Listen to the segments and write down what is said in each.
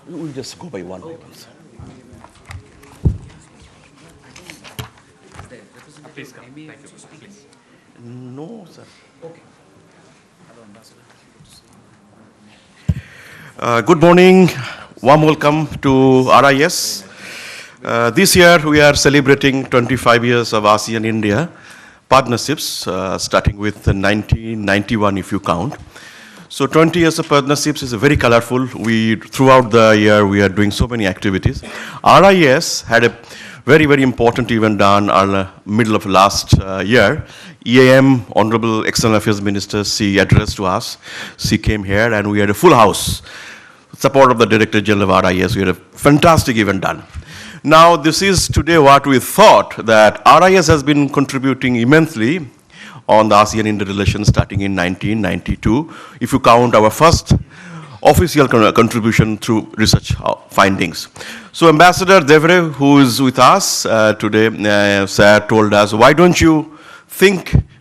We'll just go by one by one, sir. Please come. Thank you. Please. No, sir. Good morning. Warm welcome to RIS. This year we are celebrating 25 years of ASEAN-India partnerships, starting with 1991 if you count. So 20 years of partnerships is very colorful. Throughout the year, we are doing so many activities. RIS had a very, very important event done in the middle of last year. EAM, Honorable External Affairs Minister, she addressed to us. She came here and we had a full house. Support of the Director General of RIS. We had a fantastic event done. Now, this is today what we thought, that RIS has been contributing immensely on the ASEAN-India relations starting in 1992, if you count our first official contribution through research findings. So Ambassador Devre, who is with us today, sir, told us, why don't you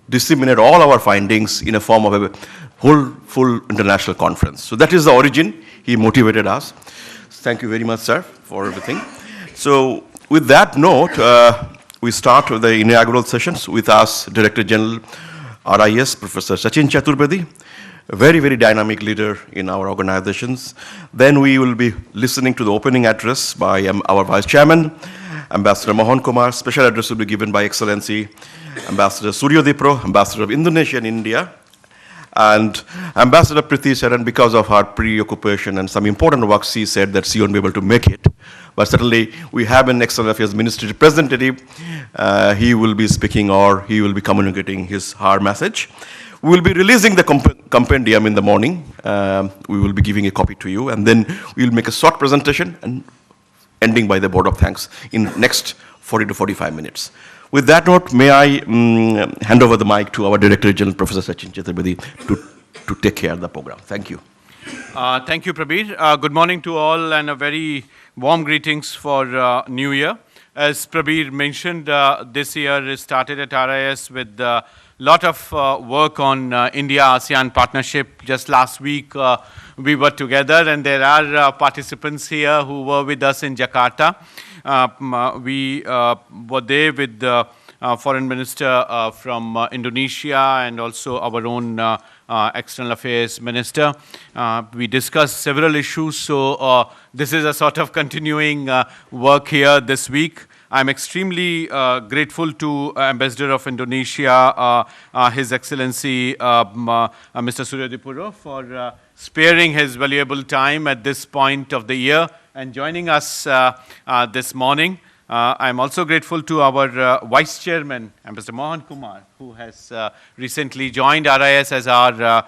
disseminate all our findings in a form of a whole full international conference. So that is the origin. He motivated us. Thank you very much, sir, for everything. So with that note, we start with the inaugural sessions with us, Director General RIS, Professor Sachin Chaturvedi, a very, very dynamic leader in our organizations. Then we will be listening to the opening address by our Vice Chairman, Ambassador Mohan Kumar. Special address will be given by Excellency Ambassador Suryo Dipro, Ambassador of Indonesia and India. And Ambassador Priti Sharan, because of her preoccupation and some important work, she said that she won't be able to make it. But certainly, we have an External Affairs Ministry representative. He will be speaking or he will be communicating her message. We will be releasing the compendium in the morning. We will be giving a copy to you. And then we will make a short presentation and ending by the Board of Thanks in next 40 to 45 minutes. With that note, may I hand over the mic to our Director General, Professor Sachin Chaturvedi, to take care of the program. Thank you. Thank you, Prabir. Good morning to all and a very warm greetings for New Year. As Prabir mentioned, this year started at RIS with a lot of work on India-ASEAN partnership. Just last week, we were together, and there are participants here who were with us in Jakarta. We were there with the Foreign Minister from Indonesia and also our own External Affairs Minister. We discussed several issues, so this is a sort of continuing work here this week. I'm extremely grateful to Ambassador of Indonesia, His Excellency Mr. Suryo Dipuro, for sparing his valuable time at this point of the year and joining us this morning. I'm also grateful to our Vice Chairman, Ambassador Mohan Kumar, who has recently joined RIS as our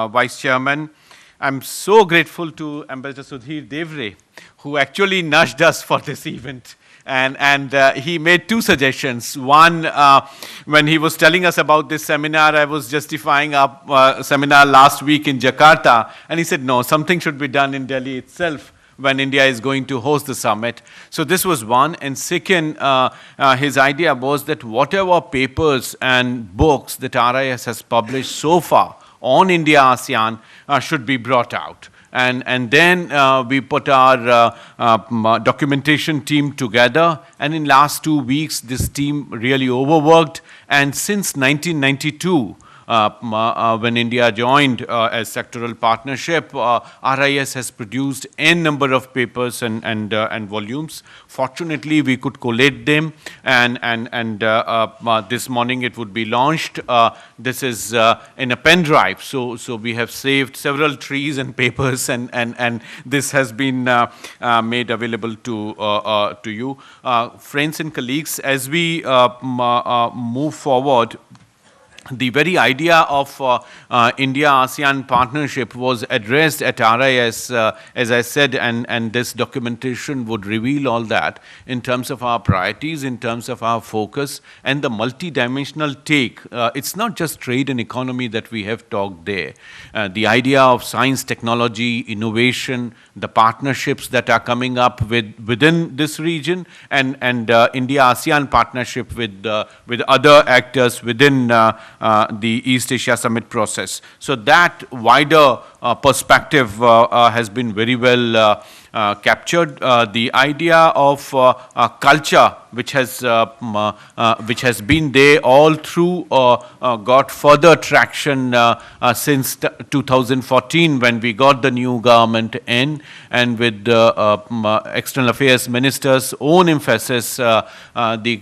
Vice Chairman. I'm so grateful to Ambassador Sudhir Devre, who actually nudged us for this event. And he made two suggestions. One, when he was telling us about this seminar, I was justifying our seminar last week in Jakarta. And he said, no, something should be done in Delhi itself when India is going to host the summit. So this was one. And second, his idea was that whatever papers and books that RIS has published so far on India-ASEAN should be brought out. And then we put our documentation team together. And in last 2 weeks, this team really overworked. And since 1992, when India joined as sectoral partnership, RIS has produced n number of papers and volumes. Fortunately, we could collate them, and this morning it would be launched. This is in a pen drive, so we have saved several trees and papers, and this has been made available to you, friends and colleagues. As we move forward, the very idea of India-ASEAN partnership was addressed at RIS, as I said, and this documentation would reveal all that in terms of our priorities, in terms of our focus, and the multidimensional take. It's not just trade and economy that we have talked there. The idea of science, technology, innovation, the partnerships that are coming up within this region, and India-ASEAN partnership with other actors within the East Asia Summit process. So that wider perspective has been very well captured. The idea of culture, which has been there all through, got further traction since 2014 when we got the new government in, and with the External Affairs Minister's own emphasis, the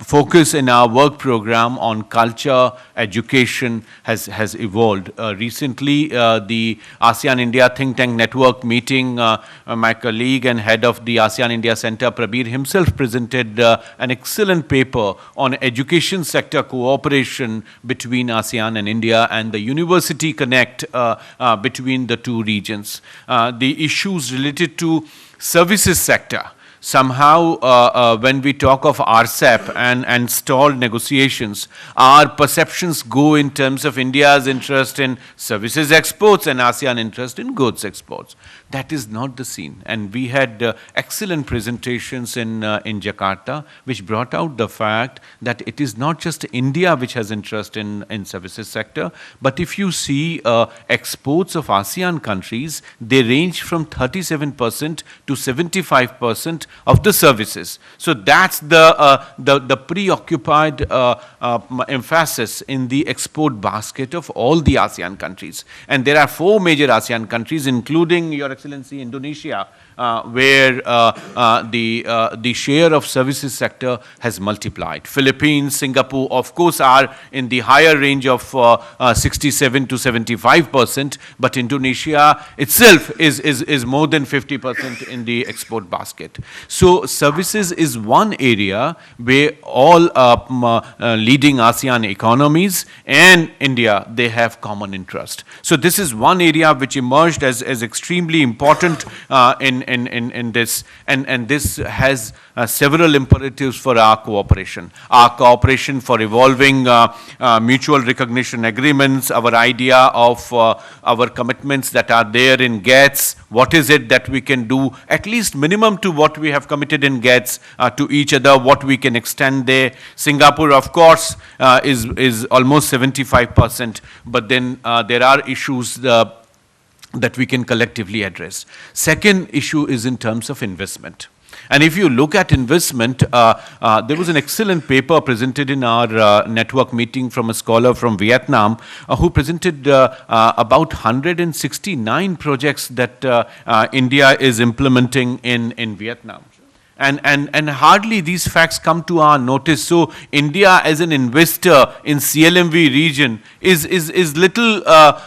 focus in our work program on culture, education has evolved. Recently, the ASEAN-India Think Tank Network meeting, my colleague and head of the ASEAN India Center, Prabir himself presented an excellent paper on education sector cooperation between ASEAN and India and the university connect between the two regions. The issues related to services sector. Somehow, when we talk of RCEP and stalled negotiations, our perceptions go in terms of India's interest in services exports and ASEAN interest in goods exports. That is not the scene. And we had excellent presentations in Jakarta, which brought out the fact that it is not just India which has interest in services sector, but if you see exports of ASEAN countries, they range from 37% to 75% of the services. So that's the preoccupied emphasis in the export basket of all the ASEAN countries. And there are 4 major ASEAN countries, including Your Excellency Indonesia, where the share of services sector has multiplied. Philippines, Singapore, of course, are in the higher range of 67 to 75%, but Indonesia itself is more than 50% in the export basket. So services is one area where all leading ASEAN economies and India, they have common interest. So this is one area which emerged as extremely important in this, and this has several imperatives for our cooperation. Our cooperation for evolving mutual recognition agreements, our idea of our commitments that are there in GATS, what is it that we can do, at least minimum to what we have committed in GATS to each other, what we can extend there. Singapore, of course, is almost 75%, but then there are issues that we can collectively address. Second issue is in terms of investment. And if you look at investment, there was an excellent paper presented in our network meeting from a scholar from Vietnam who presented about 169 projects that India is implementing in Vietnam. And hardly these facts come to our notice. So India as an investor in CLMV region is little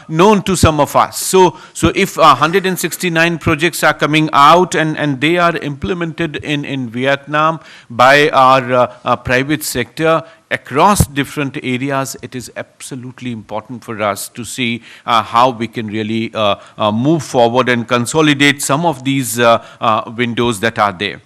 known to some of us. So if 169 projects are coming out and they are implemented in Vietnam by our private sector across different areas, it is absolutely important for us to see how we can really move forward and consolidate some of these windows that are there.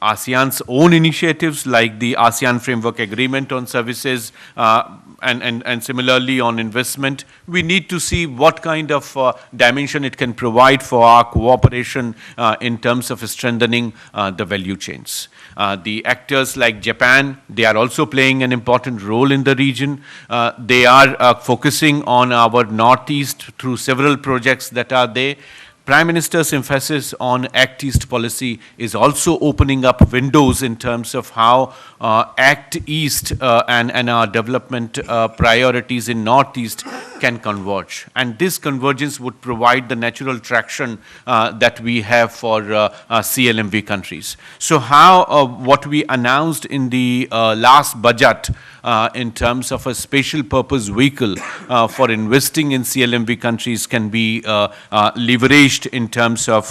ASEAN's own initiatives like the ASEAN Framework Agreement on Services and similarly on investment, we need to see what kind of dimension it can provide for our cooperation in terms of strengthening the value chains. The actors like Japan, they are also playing an important role in the region. They are focusing on our Northeast through several projects that are there. Prime Minister's emphasis on Act East policy is also opening up windows in terms of how Act East and our development priorities in Northeast can converge. And this convergence would provide the natural traction that we have for CLMV countries. So how what we announced in the last budget in terms of a special purpose vehicle for investing in CLMV countries can be leveraged in terms of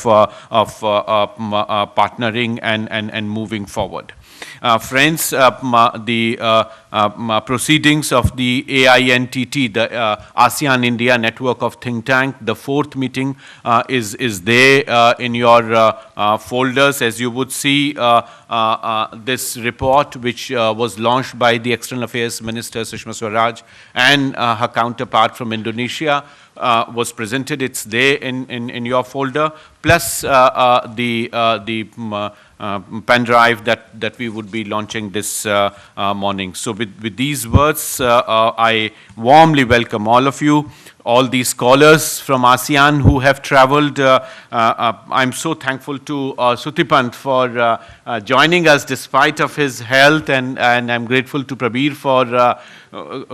partnering and moving forward. Friends, the proceedings of the AINTT, the ASEAN India Network of Think Tank, the fourth meeting is there in your folders. As you would see, this report, which was launched by the External Affairs Minister Sushma Swaraj and her counterpart from Indonesia, was presented. It's there in your folder, plus the pen drive that we would be launching this morning. So with these words, I warmly welcome all of you, all these scholars from ASEAN who have traveled. I'm so thankful to Sutipant for joining us despite of his health, and I'm grateful to Prabir for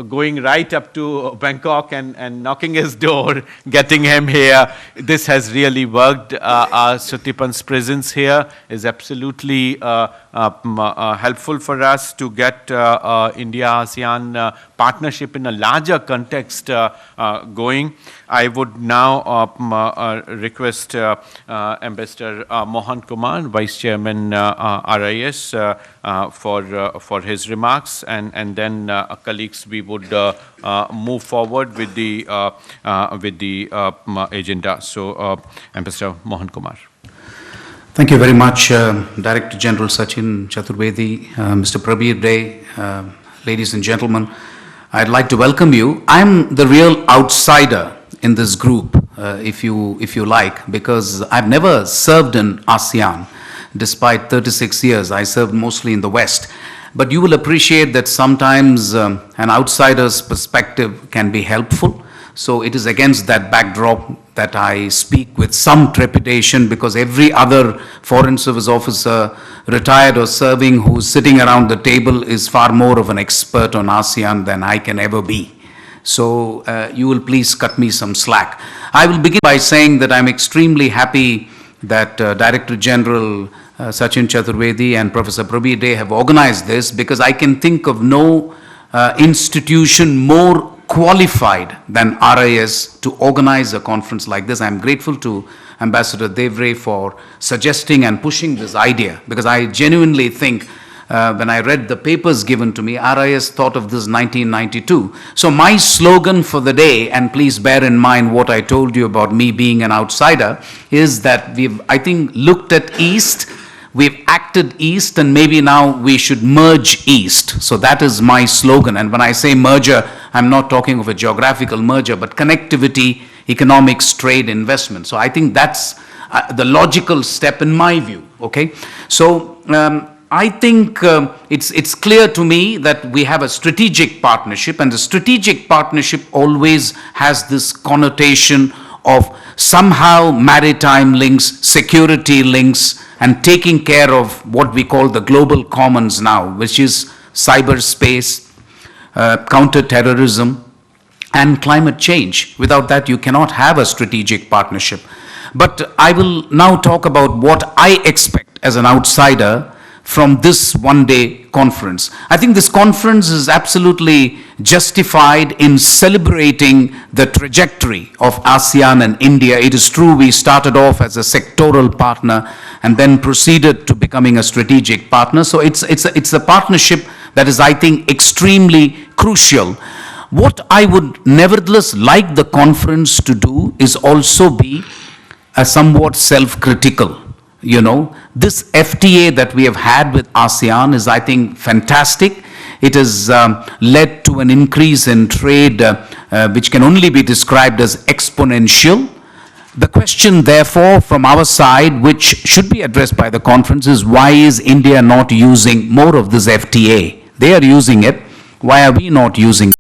going right up to Bangkok and knocking his door, getting him here. This has really worked. Sutipant's presence here is absolutely helpful for us to get India-ASEAN partnership in a larger context going. I would now request Ambassador Mohan Kumar, Vice Chairman RIS, for his remarks, and then colleagues, we would move forward with the agenda. So, Ambassador Mohan Kumar. Thank you very much, Director General Sachin Chaturvedi, Mr. Prabir Dey, ladies and gentlemen. I'd like to welcome you. I'm the real outsider in this group, if you like, because I've never served in ASEAN. Despite 36 years, I served mostly in the West. But you will appreciate that sometimes an outsider's perspective can be helpful. So it is against that backdrop that I speak with some trepidation, because every other Foreign Service officer, retired or serving, who's sitting around the table is far more of an expert on ASEAN than I can ever be. So you will please cut me some slack. I will begin by saying that I'm extremely happy that Director General Sachin Chaturvedi and Professor Prabir Dey have organized this, because I can think of no institution more qualified than RIS to organize a conference like this. I'm grateful to Ambassador Devray for suggesting and pushing this idea, because I genuinely think when I read the papers given to me, RIS thought of this 1992. So my slogan for the day, and please bear in mind what I told you about me being an outsider, is that we've, I think, looked at East, we've acted East, and maybe now we should merge East. So that is my slogan. And when I say merger, I'm not talking of a geographical merger, but connectivity, economics, trade, investment. So I think that's the logical step in my view, okay? So I think it's clear to me that we have a strategic partnership, and the strategic partnership always has this connotation of somehow maritime links, security links, and taking care of what we call the global commons now, which is cyberspace, counter-terrorism, and climate change. Without that, you cannot have a strategic partnership. But I will now talk about what I expect as an outsider from this one-day conference. I think this conference is absolutely justified in celebrating the trajectory of ASEAN and India. It is true we started off as a sectoral partner and then proceeded to becoming a strategic partner. So it's a partnership that is, I think, extremely crucial. What I would nevertheless like the conference to do is also be somewhat self-critical. You know, this FTA that we have had with ASEAN is, I think, fantastic. It has led to an increase in trade which can only be described as exponential. The question, therefore, from our side, which should be addressed by the conference, is why is India not using more of this FTA? They are using it. Why are we not using it?